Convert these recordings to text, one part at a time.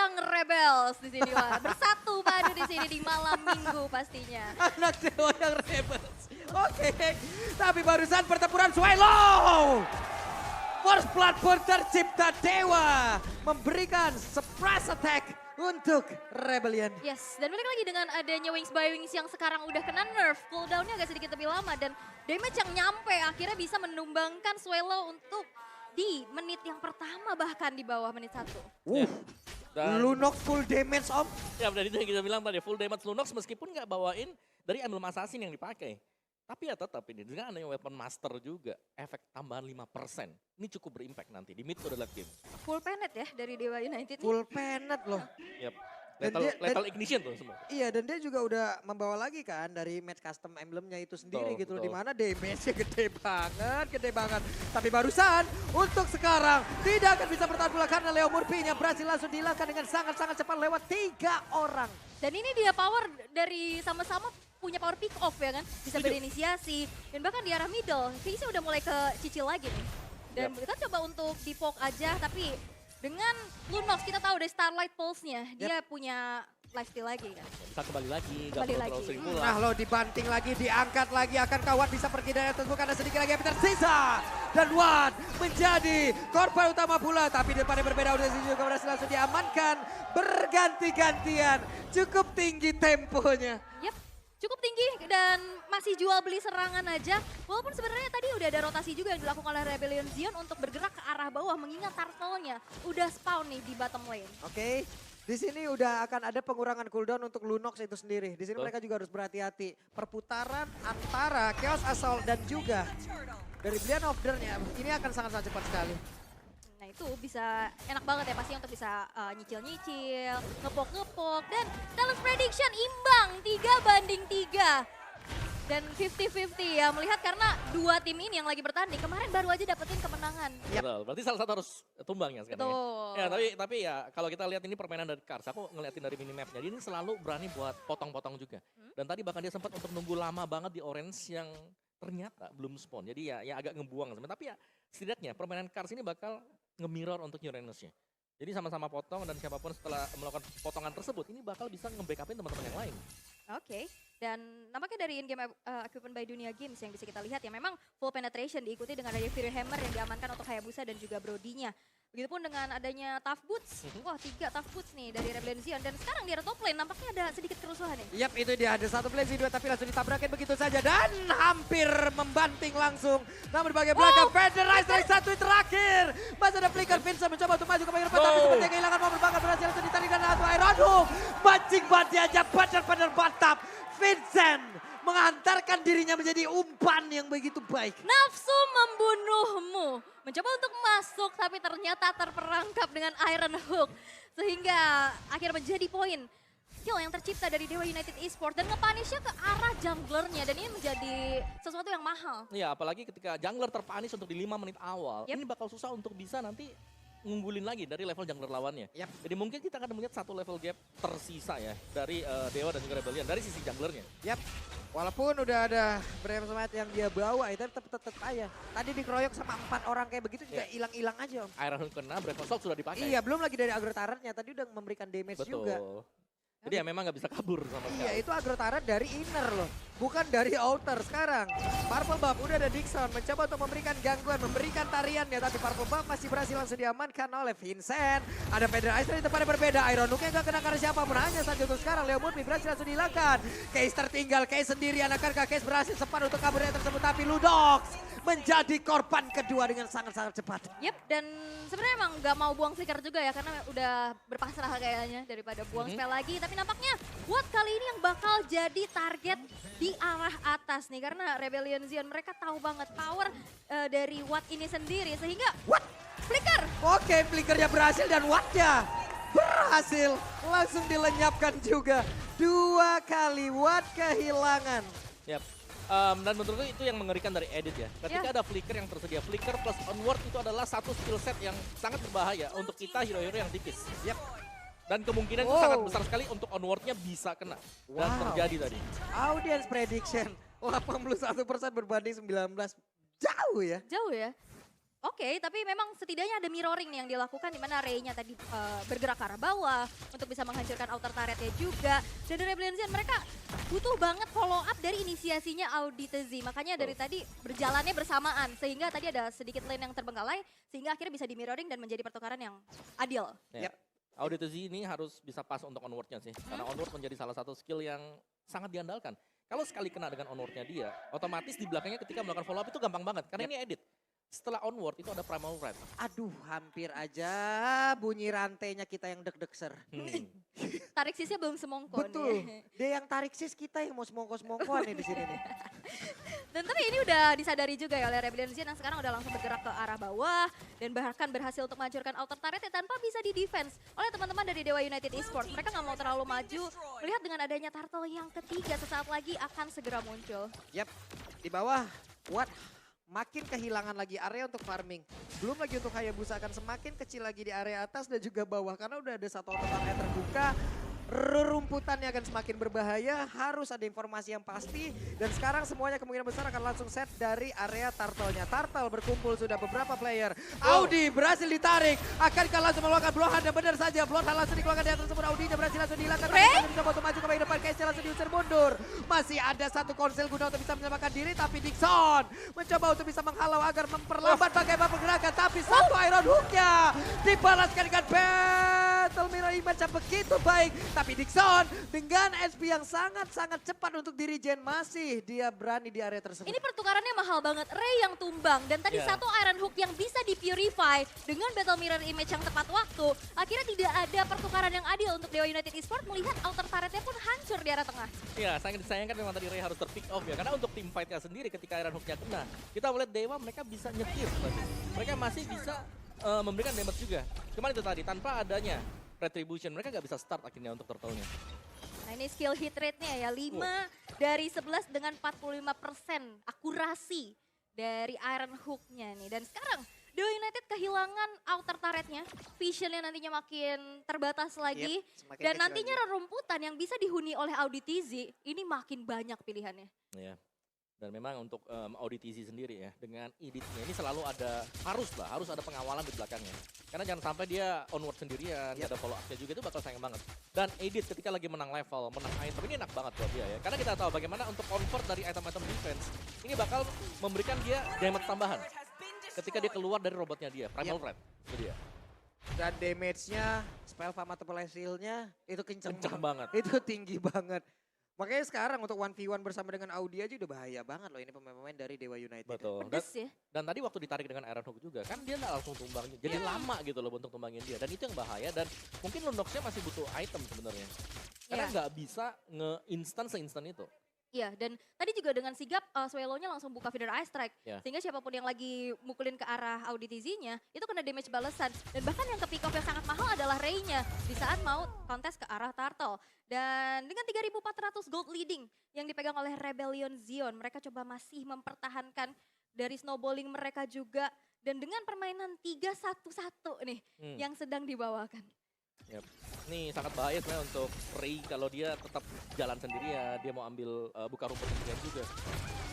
Young Rebels di sini, Wak. Bersatu padu di sini di malam minggu pastinya. Anak Dewa yang rebels. Oke, tapi barusan pertempuran Swelo. Force Bloodborne tercipta Dewa. Memberikan surprise attack untuk Rebellion. Yes, dan balik lagi dengan adanya Wings by Wings yang sekarang udah kena nerf. Cooldownnya agak sedikit lebih lama dan damage yang nyampe akhirnya bisa menumbangkan Swelo untuk di menit yang pertama bahkan di bawah menit 1. Dan, Lunox full damage om. ya dari itu yang kita bilang tadi, full damage Lunox meskipun nggak bawain dari emblem assassin yang dipakai. Tapi ya tetap ini, dengan adanya weapon master juga, efek tambahan 5%. Ini cukup berimpact nanti di mid to the late game. Full penet ya dari Dewa United nih. Full penet loh. Yep. Dan Lethal ignition tuh semua. Iya, dan dia juga udah membawa lagi kan dari match custom emblemnya itu sendiri Betul, gitu loh. betul. Dimana damage-nya gede banget. Tapi barusan untuk sekarang tidak akan bisa bertahan pula karena Leo Murphy yang berhasil langsung dihilangkan dengan sangat-sangat cepat lewat 3 orang. Dan ini dia power dari sama-sama punya power pick off ya kan. Bisa Setuju. berinisiasi dan bahkan di arah middle. Kayaknya udah mulai ke cicil lagi nih. Dan kita coba untuk di poke aja tapi dengan Lunox kita tahu dari Starlight Pulse-nya dia punya lifesteal lagi kan. Bisa kembali lagi, nggak Kembali perlu terlalu lagi. sering pulang. Nah lo dibanting lagi, diangkat lagi. Akan kawan bisa pergi dari atas bukan ada sedikit lagi yang tersisa. Dan Wan menjadi korban utama pula. Tapi depannya berbeda, udah juga berhasil langsung diamankan. Berganti-gantian, cukup tinggi temponya. Yap, cukup tinggi dan masih jual beli serangan aja. Walaupun sebenarnya tadi udah ada rotasi juga yang dilakukan oleh Rebellion Zion untuk bergerak ke arah bawah. Mengingat turtle-nya udah spawn nih di bottom lane. Oke, di sini udah akan ada pengurangan cooldown untuk Lunox itu sendiri. Di sini Betul. mereka juga harus berhati-hati. Perputaran antara Chaos Assault dan juga dari Brilliant Order-nya ini akan sangat-sangat cepat sekali. Nah itu bisa enak banget ya pasti untuk bisa nyicil-nyicil, ngepok-ngepok. Dan Dallas Prediction imbang 3-3. Dan 50-50 ya melihat karena dua tim ini yang lagi bertanding. Kemarin baru aja dapetin kemenangan. Betul, berarti salah satu harus tumbang ya sekarang. Betul. Ya, tapi ya kalau kita lihat ini permainan dari Kars, aku ngeliatin dari minimapnya, dia ini selalu berani buat potong-potong juga. Dan tadi bahkan dia sempat untuk nunggu lama banget di orange yang ternyata belum spawn. Jadi ya agak ngebuang sebenarnya. Tapi ya setidaknya permainan Kars ini bakal nge-mirror untuk Uranusnya. Jadi sama-sama potong dan siapapun setelah melakukan potongan tersebut ini bakal bisa nge-backupin teman-teman yang lain. Oke, dan nampaknya dari in-game equipment by Dunia Games yang bisa kita lihat ya memang full penetration diikuti dengan adanya Fury Hammer yang diamankan untuk Hayabusa dan juga Brody-nya. Begitupun dengan adanya Tough Boots, wah 3 Tough Boots nih dari Rebellion Zion. Dan sekarang di arah top lane nampaknya ada sedikit kerusuhan nih. Yap, itu dia ada satu blazing dua tapi langsung ditabrakin begitu saja dan hampir membanting langsung. Namun di bagian belakang Federize dari satu yang terakhir. Masih ada flicker Vincent mencoba untuk maju ke bagian depan tapi sepertinya kehilangan momen banget berhasil langsung ditarik dan Atu Ironhook. Mancing banti aja benar-benar mantap. Vincent mengantarkan dirinya menjadi umpan yang begitu baik. Nafsu membunuhmu. Mencoba untuk masuk tapi ternyata terperangkap dengan Iron Hook. Sehingga akhirnya menjadi poin kill yang tercipta dari Dewa United Esports. Dan nge-punishnya ke arah junglernya. Dan ini menjadi sesuatu yang mahal. Iya, apalagi ketika jungler terpanis untuk di 5 menit awal, Yep. ini bakal susah untuk bisa nanti ngunggulin lagi dari level jungler lawannya. Yap. Jadi mungkin kita akan melihat satu level gap tersisa ya dari Dewa dan juga Rebellion dari sisi junglernya. Yap, walaupun udah ada Brave Smite yang dia bawa, itu tetap aja. Tadi dikeroyok sama 4 orang kayak begitu juga hilang-hilang aja om. Iron Hook kena, Brave Assault sudah dipakai. Iya, belum lagi dari agro turretnya, tadi udah memberikan damage Betul. juga. Jadi ya memang nggak bisa kabur sama sekali. Iya, itu agro turret dari inner loh, bukan dari outer sekarang. Purple Buff udah ada Dixon, mencoba untuk memberikan gangguan, memberikan tariannya, tapi Purple Buff masih berhasil langsung diamankan oleh Vincent. Ada Federize di depannya berbeda, Iron Hook-nya nggak kena karena siapapun, hanya saja untuk sekarang Leo Murphy berhasil langsung dihilangkan. Case tertinggal, Case sendirian, akankah Case berhasil sempat untuk kabur dari tersebut, tapi Ludox menjadi korban kedua dengan sangat-sangat cepat. Yep, dan sebenarnya emang nggak mau buang flicker juga ya karena udah berpasrah kayaknya daripada buang spell lagi. Tapi nampaknya buat kali ini yang bakal jadi target di arah atas nih karena Rebellion Zion mereka tahu banget power dari Watt ini sendiri sehingga What? flicker. Oke, flickernya berhasil dan Watt-nya berhasil langsung dilenyapkan juga. 2 kali Watt kehilangan. Yap. Dan menurutku itu yang mengerikan dari edit ya. Ketika ada flicker yang tersedia, flicker plus onward itu adalah satu skill set yang sangat berbahaya untuk kita hero-hero yang tipis. Yap. Dan kemungkinan itu sangat besar sekali untuk onwardnya bisa kena. Dan terjadi tadi. Audience prediction 81% berbanding 19. Jauh ya. Jauh ya. Oke, tapi memang setidaknya ada mirroring nih yang dilakukan di mana Ray-nya tadi bergerak ke arah bawah untuk bisa menghancurkan outer turret-nya juga. Dan dari Rebellion mereka butuh banget follow up dari inisiasinya Auditez. Makanya dari tadi berjalannya bersamaan sehingga tadi ada sedikit lane yang terbengkalai sehingga akhirnya bisa di mirroring dan menjadi pertukaran yang adil. Ya. Auditez ini harus bisa pas untuk onward-nya sih. Karena onward menjadi salah satu skill yang sangat diandalkan. Kalau sekali kena dengan onward-nya dia, otomatis di belakangnya ketika melakukan follow up itu gampang banget. Karena ini edit. Setelah onward itu ada primal red. Aduh, hampir aja bunyi rantainya kita yang deg-degser. Tarik sisnya belum semongko Betul. nih. Dia yang tarik sis, kita yang mau semongko-semongkoan nih di sini nih. Dan tapi ini udah disadari juga ya oleh Rebellion yang sekarang udah langsung bergerak ke arah bawah dan bahkan berhasil untuk menghancurkan outer turret tanpa bisa di-defense oleh teman-teman dari Dewa United Esports. Mereka nggak mau terlalu maju, melihat dengan adanya turtle yang ketiga sesaat lagi akan segera muncul. Yap, di bawah kuat. Makin kehilangan lagi area untuk farming. Belum lagi untuk Hayabusa akan semakin kecil lagi di area atas dan juga bawah. Karena udah ada satu outer area terbuka. Rerumputannya akan semakin berbahaya, harus ada informasi yang pasti. Dan sekarang semuanya kemungkinan besar akan langsung set dari area turtle-nya. Turtle berkumpul sudah beberapa player. Audi berhasil ditarik, akankah langsung melakukan bloodhound dan benar saja. Bloodhound langsung dikeluarkan di atas tersebut, Audinya berhasil langsung dihilangkan. Ray? Mencoba untuk maju ke bagian depan, Case langsung diusir mundur. Masih ada satu konsel guna untuk bisa menyelamatkan diri, tapi Dixon mencoba untuk bisa menghalau agar memperlambat bagaimana pergerakan. Tapi satu Iron Hook-nya dibalaskan dengan Battle Mirror Image yang begitu baik. Tapi Dixon dengan SP yang sangat-sangat cepat untuk dirigen masih dia berani di area tersebut. Ini pertukarannya mahal banget. Ray yang tumbang dan tadi Yeah. satu Iron Hook yang bisa di-purify dengan Battle Mirror Image yang tepat waktu. Akhirnya tidak ada pertukaran yang adil untuk Dewa United Esports melihat outer turret-nya pun hancur di area tengah. Ya, sangat disayangkan memang tadi Ray harus ter-pick off ya. Karena untuk tim fight-nya sendiri ketika Iron Hook-nya kena, kita melihat Dewa mereka bisa nyetir. Mereka masih bisa memberikan damage juga. Cuman itu tadi, tanpa adanya Retribution, mereka nggak bisa start akhirnya untuk turtle-nya. Nah ini skill hit rate-nya ya, 5 dari 11 dengan 45% akurasi dari Iron Hook-nya nih. Dan sekarang Dewa United kehilangan outer turret-nya, vision-nya nantinya makin terbatas lagi. semakin Dan kecil nantinya lagi. rerumputan yang bisa dihuni oleh Auditez, ini makin banyak pilihannya. Ya. Dan memang untuk Auditez sendiri ya, dengan editnya ini selalu harus ada pengawalan di belakangnya. Karena jangan sampai dia onward sendirian, nggak ada follow up-nya juga, itu bakal sayang banget. Dan edit ketika lagi menang level, menang item, ini enak banget buat dia ya. Karena kita tahu bagaimana untuk convert dari item-item defense, ini bakal memberikan dia damage tambahan. Ketika dia keluar dari robotnya dia, Primal Red, itu dia. Dan damage-nya, spell farm atau nya itu kenceng banget. Itu tinggi banget. Makanya sekarang untuk 1v1 bersama dengan Audi aja udah bahaya banget loh ini pemain-pemain dari Dewa United. Betul. Dan, Pedes ya. dan tadi waktu ditarik dengan Iron Hook juga, kan dia nggak langsung tumbang. Jadi lama gitu loh untuk tumbangin dia. Dan itu yang bahaya, dan mungkin Lundoxnya masih butuh item sebenarnya. Karena Iya. nggak bisa nge-instan se-instan itu. Iya, dan tadi juga dengan sigap Swallow-nya langsung buka feeder Ice Strike. Ya. Sehingga siapapun yang lagi mukulin ke arah Auditez-nya, itu kena damage balasan. Dan bahkan yang ke pick off yang sangat mahal adalah Ray-nya di saat mau kontes ke arah Turtle. Dan dengan 3.400 gold leading yang dipegang oleh Rebellion Zion, mereka coba masih mempertahankan dari snowballing mereka juga. Dan dengan permainan 3-1-1 nih yang sedang dibawakan. Yep. Ini sangat bahaya sebenarnya untuk Ray kalau dia tetap jalan sendirian, dia mau ambil buka rumput sendirian juga.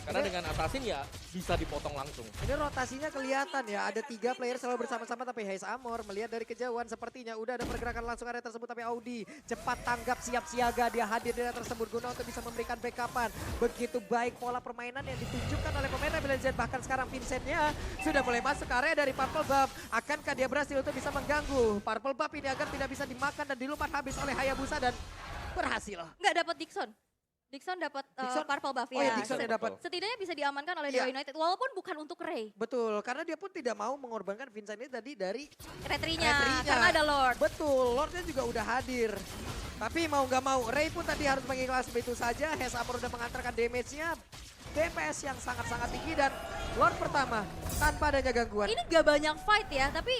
Karena dengan Assassin ya bisa dipotong langsung. Ini rotasinya kelihatan ya, ada 3 player selalu bersama-sama tapi Haze Amor melihat dari kejauhan sepertinya udah ada pergerakan langsung area tersebut tapi Audi cepat tanggap siap siaga dia hadir di area tersebut guna untuk bisa memberikan backupan. Begitu baik pola permainan yang ditunjukkan oleh pemain Rebellion Z, bahkan sekarang Vincent-nya sudah mulai masuk ke area dari Purple Buff. Akankah dia berhasil untuk bisa mengganggu Purple Buff ini agar tidak bisa dimakan dan dilumat habis oleh Hayabusa dan berhasil. Nggak dapat Dixon. Dixon dapat Dixon? Purple buff Oh ya, ya. Dixon yang dapat. Setidaknya bisa diamankan oleh Iya. Dewa United walaupun bukan untuk Ray. Betul, karena dia pun tidak mau mengorbankan Vincent ini tadi dari Retrinya, Retrinya. karena ada Lord. Betul, Lordnya juga udah hadir. Tapi mau nggak mau, Ray pun tadi harus mengikhlas begitu saja. Haze Amor udah mengantarkan damage-nya. DPS yang sangat-sangat tinggi dan Lord pertama tanpa adanya gangguan. Ini gak banyak fight ya, tapi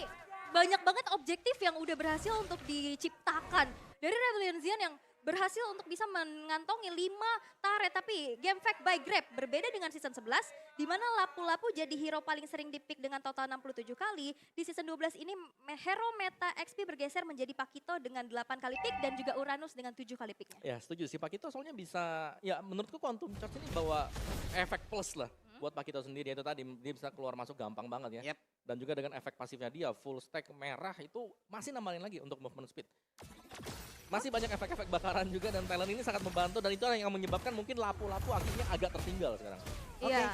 banyak banget objektif yang udah berhasil untuk diciptakan. Dari Rebellion Zion yang berhasil untuk bisa mengantongi 5 turret. Tapi game fact by Grab berbeda dengan season 11. Di mana Lapu-Lapu jadi hero paling sering di-pick dengan total 67 kali. Di season 12 ini hero meta XP bergeser menjadi Pakito dengan 8 kali pick dan juga Uranus dengan 7 kali picknya. Ya setuju sih, Pakito soalnya bisa, ya menurutku Quantum Charge ini bawa efek plus lah buat Pakito sendiri. Itu tadi dia bisa keluar masuk gampang banget ya. Yep. Dan juga dengan efek pasifnya dia, full stack merah itu masih nambahin lagi untuk movement speed. Masih banyak efek-efek bakaran juga dan talent ini sangat membantu dan itu yang menyebabkan mungkin lapu-lapu akhirnya agak tertinggal sekarang. Iya.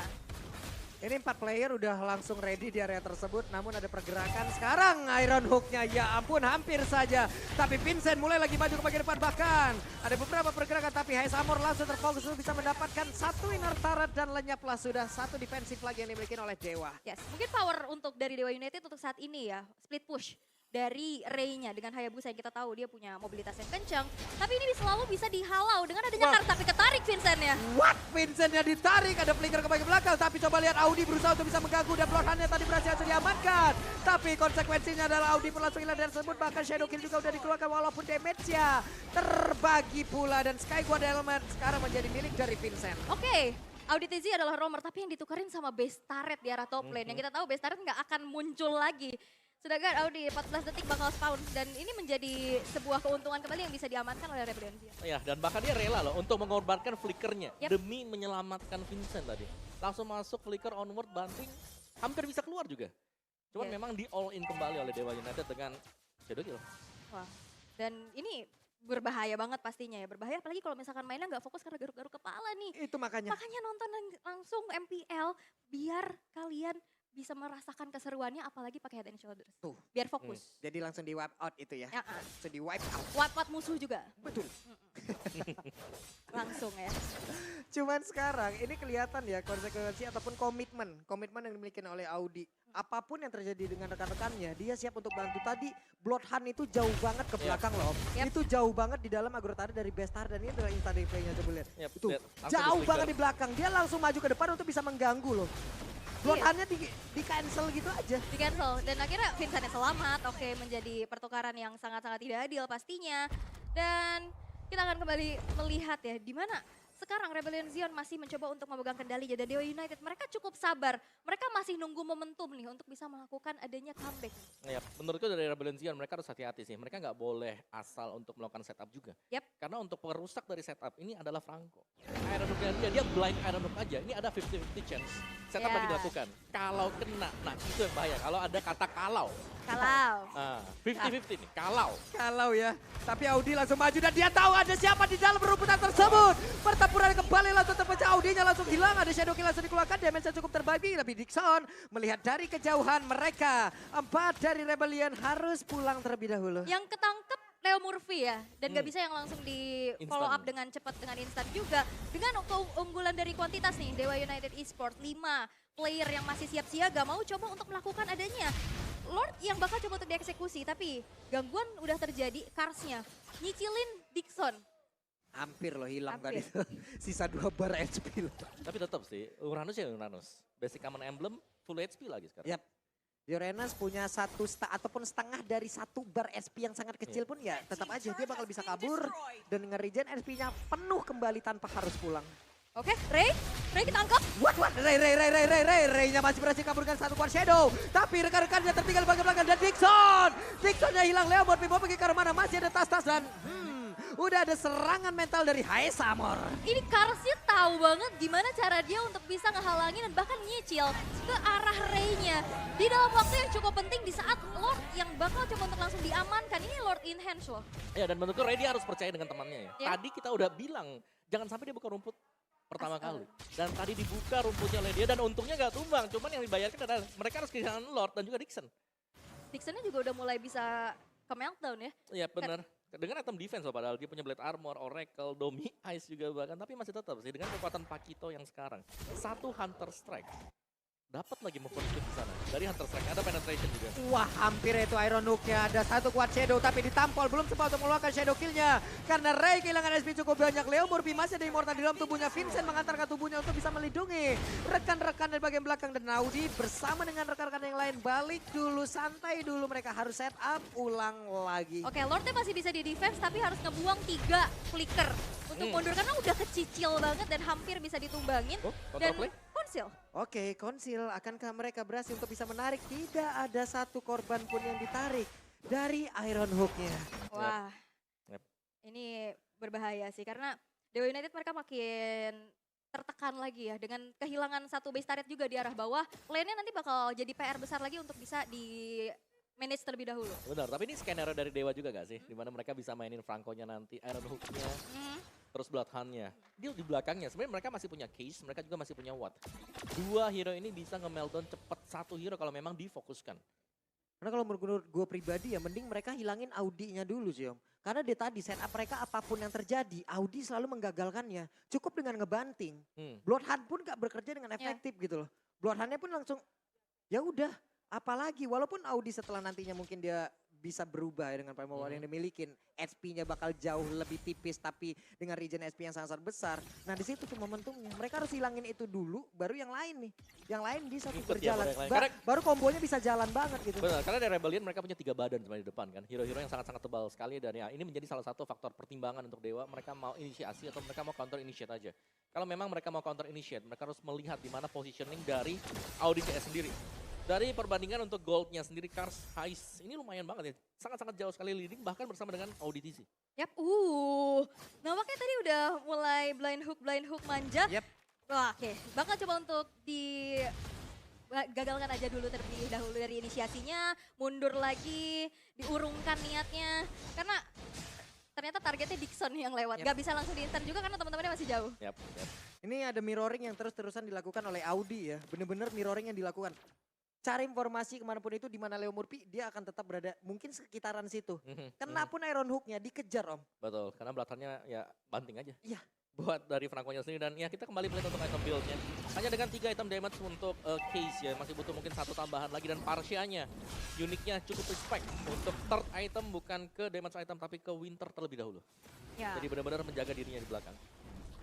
Ini 4 player udah langsung ready di area tersebut, namun ada pergerakan sekarang Iron Hook-nya, ya ampun hampir saja. Tapi Vincent mulai lagi maju ke bagian depan, bahkan ada beberapa pergerakan tapi Hayes Amor langsung terfokus untuk bisa mendapatkan satu inner turret dan lenyaplah sudah satu defensif lagi yang dimiliki oleh Dewa. Yes, mungkin power untuk dari Dewa United untuk saat ini ya, split push dari Ray-nya dengan Hayabusa yang kita tahu dia punya mobilitas yang kencang. Tapi ini selalu bisa dihalau dengan adanya Wah. Kars, tapi ketarik Vincent-nya. What? Vincent-nya ditarik, ada flicker ke bagian belakang. Tapi coba lihat Audi berusaha untuk bisa mengganggu dan Bloodhound-nya tadi berhasil diamankan. Tapi konsekuensinya adalah Audi pun langsung hilang dari tersebut. Bahkan Shadow Kill juga udah dikeluarkan walaupun damage-nya terbagi pula. Dan Sky God Element sekarang menjadi milik dari Vincent. Oke, Auditezi adalah roamer tapi yang ditukarin sama base turret di arah top lane. Yang kita tahu base turret nggak akan muncul lagi. Sedangkan Audi 14 detik bakal spawn dan ini menjadi sebuah keuntungan kembali yang bisa diamankan oleh Rebellion Zion. Ya, dan bahkan dia rela loh untuk mengorbankan flickernya Yap. demi menyelamatkan Vincent tadi. Langsung masuk flicker onward banting, hampir bisa keluar juga. Cuman Yes. memang di all in kembali oleh Dewa United dengan Shadow Kill. Wah, dan ini berbahaya banget pastinya ya. Berbahaya apalagi kalau misalkan mainnya nggak fokus karena garuk-garuk kepala nih. Itu makanya. Makanya nonton langsung MPL biar kalian bisa merasakan keseruannya apalagi pakai Head and Shoulders. Tuh. Biar fokus. Jadi langsung di wipe out itu ya. Ya, Langsung di wipe out. Wipe musuh juga. Betul. Langsung ya. Cuman sekarang ini kelihatan ya konsekuensi ataupun komitmen. Komitmen yang dimiliki oleh Audi. Apapun yang terjadi dengan rekan-rekannya, dia siap untuk bantu. Tadi Bloodhound itu jauh banget ke belakang loh. Yap. Itu jauh banget di dalam agrotari dari Bestar dan ini adalah insta DP-nya coba lihat. Yap, Itu lihat, langsung jauh di-flicker. banget di belakang. Dia langsung maju ke depan untuk bisa mengganggu loh. Bloodhound-nya di cancel gitu aja. Di cancel dan akhirnya Vincent selamat. Oke, menjadi pertukaran yang sangat-sangat tidak adil pastinya. Dan kita akan kembali melihat ya di mana sekarang Rebellion Zion masih mencoba untuk memegang kendali dan Dewa United mereka cukup sabar. Mereka masih nunggu momentum nih untuk bisa melakukan adanya comeback. Ya, menurutku dari Rebellion Zion mereka harus hati-hati sih. Mereka nggak boleh asal untuk melakukan setup juga. Yap. Karena untuk perusak dari setup ini adalah Franco. Iron Hook dia blind Iron Hook aja. Ini ada 50-50 chance. Setup Ya. lagi dilakukan. Kalau kena, nah itu yang bahaya. Kalau ada kata kalau. Kalau 50-50 nih, kalau. Kalau ya, tapi Audi langsung maju dan dia tahu ada siapa di dalam rumputan tersebut. Pertempuran kembali langsung terpecah, Audinya langsung hilang, ada Shadow Kill langsung dikeluarkan, damage cukup terbagi. Tapi Dixon melihat dari kejauhan mereka, 4 dari Rebellion harus pulang terlebih dahulu. yang ketangkep Leo Murphy ya dan gak bisa yang langsung di follow up Instan. dengan cepat dengan instan juga. Dengan keunggulan dari kuantitas nih Dewa United Esports 5 player yang masih siap siaga mau coba untuk melakukan adanya Lord yang bakal coba untuk dieksekusi tapi gangguan udah terjadi Karsnya nyicilin Dixon. Hampir loh hilang Hampir. tadi itu. Sisa 2 bar HP loh. Tapi tetap sih, Uranus ya Uranus. Basic Common Emblem, full HP lagi sekarang. Yap. Yorenas punya ataupun setengah dari 1 bar SP yang sangat kecil pun ya tetap aja dia bakal bisa kabur dan nge-regen SP-nya penuh kembali tanpa harus pulang. Oke, Ray ketangkep. What? Ray-nya masih berhasil kaburkan satu Quad Shadow. Tapi rekan-rekannya tertinggal bagian belakang dan Dixonnya hilang. Leo mau pergi ke mana masih ada tas-tas dan udah ada serangan mental dari Hayes Amor. Ini Karsnya tahu banget gimana cara dia untuk bisa ngehalangin dan bahkan nyicil ke arah Ray-nya. Di dalam waktu yang cukup penting di saat Lord yang bakal coba untuk langsung diamankan. Ini Lord in hands loh. Ya dan menurutku Ray dia harus percaya dengan temannya ya. Ya. Tadi kita udah bilang, jangan sampai dia buka rumput pertama kali. Dan tadi dibuka rumputnya oleh dia dan untungnya gak tumbang. Cuman yang dibayarkan adalah mereka harus kehilangan Lord dan juga Dixon. Dixonnya juga udah mulai bisa ke meltdown ya. Iya benar. Dengan item defense loh padahal dia punya Blade Armor, Oracle, Domi, Ice juga bahkan. Tapi masih tetap sih dengan kekuatan Pakito yang sekarang. 1 Hunter Strike. Dapat lagi movement speed di sana. Dari Hunter Strike ada penetration juga. Wah hampir itu Iron Hook-nya. Ada 1 Quad Shadow tapi ditampol. Belum sempat untuk mengeluarkan Shadow Kill-nya. Karena Ray kehilangan SP cukup banyak. Leo Murphy masih ada immortal di dalam tubuhnya. Vincent mengantarkan tubuhnya untuk bisa melindungi rekan-rekan dari bagian belakang. Dan Audi bersama dengan rekan-rekan yang lain balik dulu. Santai dulu, mereka harus set up ulang lagi. Oke, Lordnya masih bisa di defense tapi harus ngebuang 3 flicker untuk mundur karena udah kecicil banget dan hampir bisa ditumbangin. Oh, Dan counterplay. konsil. Oke, Konsil, akankah mereka berhasil untuk bisa menarik? Tidak ada 1 korban pun yang ditarik dari Iron Hook-nya. Wah, Yep. ini berbahaya sih karena Dewa United mereka makin tertekan lagi ya dengan kehilangan satu base turret juga di arah bawah. Lane-nya nanti bakal jadi PR besar lagi untuk bisa di manage terlebih dahulu. Benar, tapi ini skenario dari Dewa juga gak sih? Dimana mereka bisa mainin Franco-nya nanti, Iron Hook-nya, terus Bloodhound-nya. Dia di belakangnya, sebenarnya mereka masih punya Case, mereka juga masih punya Watt. Dua hero ini bisa nge-meltdown cepet satu hero kalau memang difokuskan. Karena kalau menurut gue pribadi ya mending mereka hilangin Audinya dulu sih Om. Karena dia tadi setup mereka apapun yang terjadi, Audi selalu menggagalkannya. Cukup dengan ngebanting. Bloodhound pun gak bekerja dengan efektif gitu loh. Bloodhound-nya pun langsung ya udah, apalagi walaupun Audi setelah nantinya mungkin dia bisa berubah ya dengan Primal War yang dimilikin. HP-nya bakal jauh lebih tipis tapi dengan regen HP yang sangat besar. Nah di situ tuh momentumnya. Mereka harus hilangin itu dulu baru yang lain nih. Yang lain bisa tuh Ikut ya, berjalan. baru yang lain. Baru kombonya bisa jalan banget gitu. Benar, karena dari Rebellion mereka punya 3 badan sebenarnya di depan kan. Hero-hero yang sangat-sangat tebal sekali dan ya ini menjadi salah satu faktor pertimbangan untuk Dewa. Mereka mau inisiasi atau mereka mau counter initiate aja. Kalau memang mereka mau counter initiate, mereka harus melihat di mana positioning dari Audi CS sendiri. Dari perbandingan untuk goldnya sendiri, Kars, Heist, ini lumayan banget ya. Sangat-sangat jauh sekali leading bahkan bersama dengan Audi TC. Yap, nampaknya tadi udah mulai blind hook manja. Yep. Wah, oke. Bakal coba untuk gagalkan aja dulu terlebih dahulu dari inisiasinya, mundur lagi, diurungkan niatnya. Karena ternyata targetnya Dixon yang lewat. Gak bisa langsung di-intern juga karena teman-temannya masih jauh. Yap. Ini ada mirroring yang terus-terusan dilakukan oleh Audi ya. Bener-bener mirroring yang dilakukan. Cari informasi kemanapun itu di mana Leo Murphy dia akan tetap berada mungkin sekitaran situ. Kenapun Iron Hook-nya dikejar Om. Betul, karena belakangnya ya banting aja. Iya. Buat dari Franco-nya sendiri dan ya kita kembali melihat untuk item build-nya. Hanya dengan 3 item damage untuk Case ya, masih butuh mungkin 1 tambahan lagi dan Parsia-nya. Uniknya cukup respect untuk third item bukan ke damage item tapi ke Winter terlebih dahulu. Ya. Jadi benar-benar menjaga dirinya di belakang.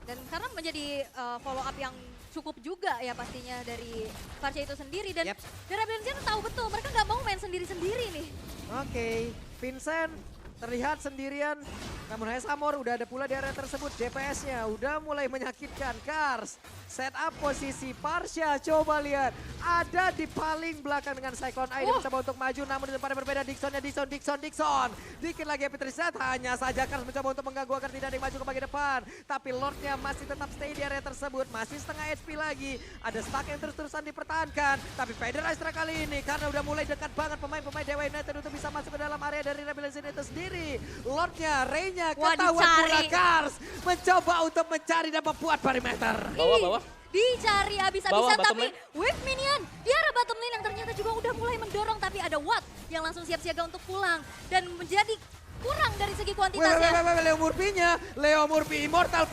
Dan karena menjadi follow up yang cukup juga ya pastinya dari Parsia itu sendiri. Dan dari Rebellion tahu betul mereka nggak mau main sendiri-sendiri nih. Oke, Vincent terlihat sendirian. Namun Hesamor udah ada pula di area tersebut. DPS-nya udah mulai menyakitkan. Kars set up posisi Parsia. Coba lihat. Ada di paling belakang dengan Cyclone Eye. Dia mencoba untuk maju namun di depannya berbeda. Dixonnya Dixon. Dikit lagi Epic Reset. Hanya saja Kars mencoba untuk mengganggu agar tidak ada yang maju ke bagian depan. Tapi Lordnya masih tetap stay di area tersebut. Masih setengah HP lagi. Ada stack yang terus-terusan dipertahankan. Tapi Vader Astra kali ini karena udah mulai dekat banget pemain-pemain Dewa United untuk bisa masuk ke dalam area dari Rebellion itu sendiri. Lordnya, Rey-nya ketahuan pula Kars. Mencoba untuk mencari dan membuat perimeter. Bawah. Dicari abis-abisan tapi lane. Wave Minion di arah bottom lane yang ternyata juga udah mulai mendorong. Tapi ada Watt yang langsung siap-siaga untuk pulang. Dan menjadi kurang dari segi kuantitasnya. Leo Murphy immortal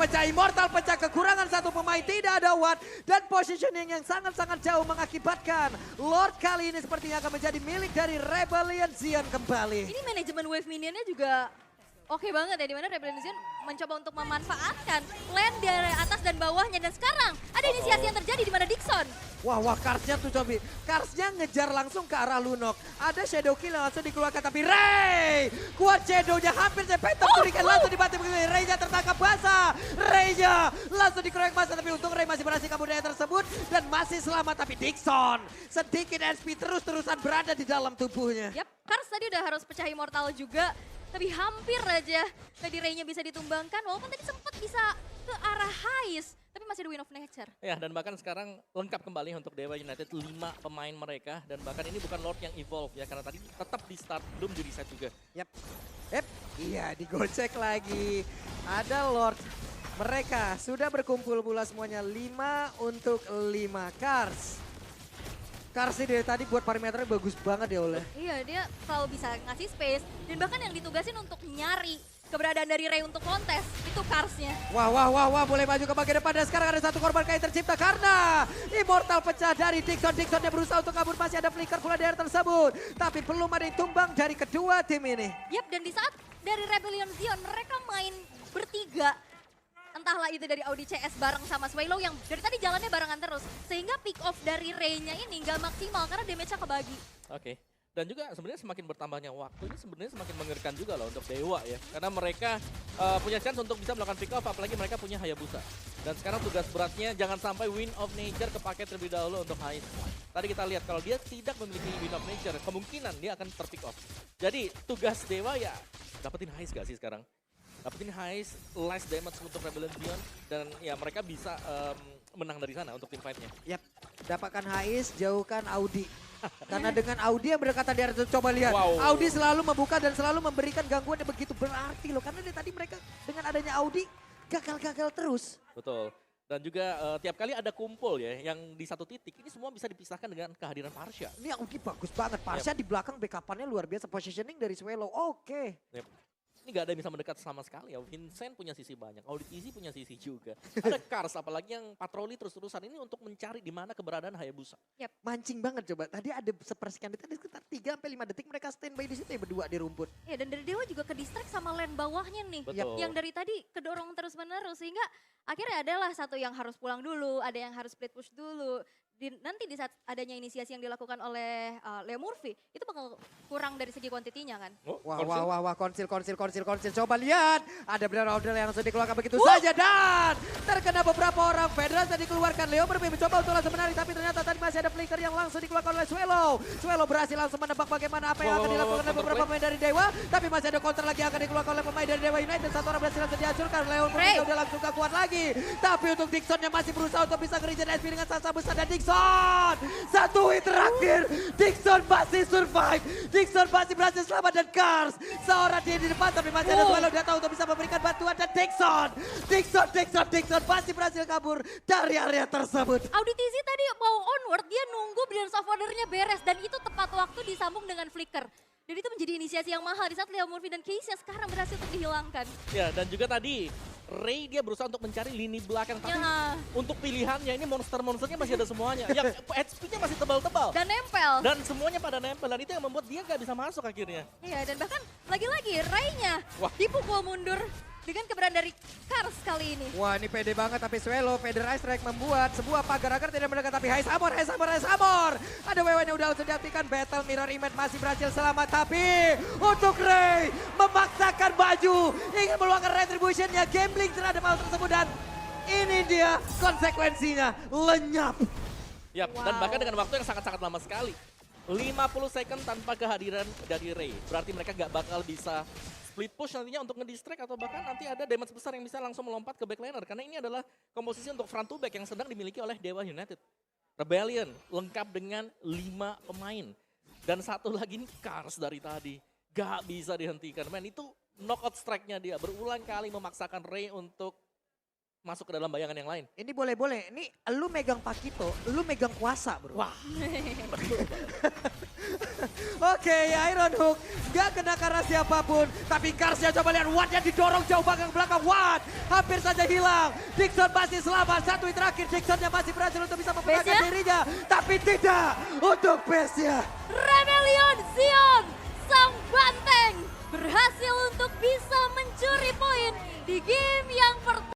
pecah kekurangan satu pemain, tidak ada Watt dan positioning yang sangat-sangat jauh mengakibatkan Lord kali ini sepertinya akan menjadi milik dari Rebellion Zion kembali. Ini manajemen Wave Minionnya juga oke banget ya, dimana Rebellion Zion mencoba untuk memanfaatkan lane dari atas dan bawahnya. Dan sekarang ada inisiasi yang terjadi di mana Dixon. Wah, Karsnya tuh Cobi. Karsnya ngejar langsung ke arah Lunok. Ada shadow kill yang langsung dikeluarkan tapi Rey! Kuat shadownya hampir sampai terturikan langsung dibantu begini. Rey-nya tertangkap basah. Rey-nya langsung dikeroyok basah tapi untung Rey masih berhasil kabur dari tersebut. Dan masih selamat tapi Dixon sedikit SP terus-terusan berada di dalam tubuhnya. Yap, Kars tadi udah harus pecah immortal juga. Tapi hampir aja tadi Rey-nya bisa ditumbangkan. Walaupun tadi sempat bisa ke arah Heist. Tapi masih ada Wind of Nature. Ya, dan bahkan sekarang lengkap kembali untuk Dewa United 5 pemain mereka. Dan bahkan ini bukan Lord yang evolve ya, karena tadi tetap di start, belum di reset juga. Yap. Iya digocek lagi. Ada Lord. Mereka sudah berkumpul pula semuanya 5 untuk 5 Kars. Kars ini dari tadi buat parameternya bagus banget ya Oleh. Iya, dia selalu bisa ngasih space. Dan bahkan yang ditugasin untuk nyari keberadaan dari Rey untuk kontes, itu Karsnya. Wah, boleh maju ke bagian depan dan sekarang ada satu korban kayak tercipta karena Immortal pecah dari Dixon. Dixonnya berusaha untuk kabur, masih ada flicker pula di area tersebut. Tapi belum ada yang tumbang dari kedua tim ini. Yap, dan di saat dari Rebellion Zion mereka main bertiga. Entahlah itu dari Audi CS bareng sama Swallow yang dari tadi jalannya barengan terus. Sehingga pick off dari Rey-nya ini nggak maksimal karena damage-nya kebagi. Oke. Dan juga sebenarnya semakin bertambahnya waktu ini sebenarnya semakin mengerikan juga loh untuk Dewa ya. Karena mereka punya chance untuk bisa melakukan pick off, apalagi mereka punya Hayabusa. Dan sekarang tugas beratnya jangan sampai Wind of Nature kepake terlebih dahulu untuk Heist. Tadi kita lihat kalau dia tidak memiliki Wind of Nature, kemungkinan dia akan terpick off. Jadi tugas Dewa ya dapetin Heist gak sih sekarang? dapetin highest last damage untuk Rebellion Beyond dan ya mereka bisa menang dari sana untuk tim fight-nya. Yap, dapatkan Hais, jauhkan Audi. Karena dengan Audi yang berdekatan di atas, coba lihat. Wow. Audi selalu membuka dan selalu memberikan gangguan yang begitu berarti loh. Karena dari tadi mereka dengan adanya Audi gagal-gagal terus. Betul. Dan juga tiap kali ada kumpul ya yang di satu titik, ini semua bisa dipisahkan dengan kehadiran Parsha. Ini Audi bagus banget. Parsha di belakang backup-nya luar biasa. Positioning dari Swallow, oke. Yep. Ini gak ada yang bisa mendekat sama sekali ya. Vincent punya sisi banyak, Audit Easy punya sisi juga. Ada Cars apalagi yang patroli terus-terusan ini untuk mencari di mana keberadaan Hayabusa. Mancing banget coba. Tadi ada sepersekian detik, ada sekitar 3-5 detik mereka standby di situ ya berdua di rumput. Ya dan dari Dewa juga ke distract sama lane bawahnya nih. Betul. Yang dari tadi kedorong terus menerus sehingga akhirnya adalah satu yang harus pulang dulu, ada yang harus split push dulu. Nanti di saat adanya inisiasi yang dilakukan oleh Leo Murphy, itu bakal kurang dari segi kuantitinya kan. Oh, Wah, konsil. Coba lihat. Ada Brand Order yang langsung dikeluarkan begitu saja. Dan terkena beberapa orang. Federasi dikeluarkan. Leo Murphy mencoba untuk langsung menarik. Tapi ternyata tadi masih ada flicker yang langsung dikeluarkan oleh Swallow. Swallow berhasil langsung menebak bagaimana apa yang akan dilakukan oleh beberapa pemain dari Dewa. Tapi masih ada counter lagi yang akan dikeluarkan oleh pemain dari Dewa United. Satu orang berhasil langsung dihancurkan. Leo Murphy udah langsung gak kuat lagi. Tapi untuk Dixon yang masih berusaha untuk bisa nge-regen SP dengan sasa besar. Dan Dixon. Satu hit terakhir. Dixon masih survive. Dixon masih berhasil selamat dan Cars. Seorang dia di depan tapi masih ada Swallow datang untuk bisa memberikan bantuan. Dan Dixon masih berhasil kabur dari area tersebut. Audit Easy tadi mau onward, dia nunggu Brilliance of Order-nya beres dan itu tepat waktu disambung dengan flicker. Dan itu menjadi inisiasi yang mahal di saat Leo Murphy dan Keisha sekarang berhasil untuk dihilangkan. Ya dan juga tadi Ray dia berusaha untuk mencari lini belakang. Tapi Ya. untuk pilihannya ini monster-monsternya masih ada semuanya. Yang HP-nya masih tebal-tebal. Dan nempel. Dan semuanya pada nempel dan itu yang membuat dia gak bisa masuk akhirnya. Iya dan bahkan lagi-lagi Ray-nya Wah. dipukul mundur dengan keberadaan dari Cars kali ini. Wah ini pede banget tapi Swallow, Federer Strike membuat sebuah pagar agar tidak mendekat tapi Hais Amor. Ada WW yang udah langsung diaktifkan, Battle Mirror Image masih berhasil selamat tapi untuk Ray memaksakan baju, ingin meluangkan retributionnya, gambling terhadap hal tersebut dan ini dia konsekuensinya, lenyap. Yap, dan bahkan dengan waktu yang sangat-sangat lama sekali. 50 second tanpa kehadiran dari Ray. Berarti mereka gak bakal bisa split push nantinya untuk ngedistract atau bahkan nanti ada damage besar yang bisa langsung melompat ke backliner. Karena ini adalah komposisi untuk front to back yang sedang dimiliki oleh Dewa United. Rebellion lengkap dengan 5 pemain. Dan satu lagi ini Cars dari tadi. Gak bisa dihentikan. Man itu knockout strike-nya dia. Berulang kali memaksakan Ray untuk masuk ke dalam bayangan yang lain. Ini boleh-boleh, ini lu megang Pakito, lu megang kuasa bro. Wah, Oke, Iron Hook gak kena karena siapapun. Tapi Karsnya coba lihat Watt-nya didorong jauh banget ke belakang. Watt hampir saja hilang. Dixon masih selamat. Satu hit terakhir. Dixonnya masih berhasil untuk bisa mempertahankan dirinya. Tapi tidak untuk base-nya. Rebellion Zion, sang banteng, berhasil untuk bisa mencuri poin di game yang pertama.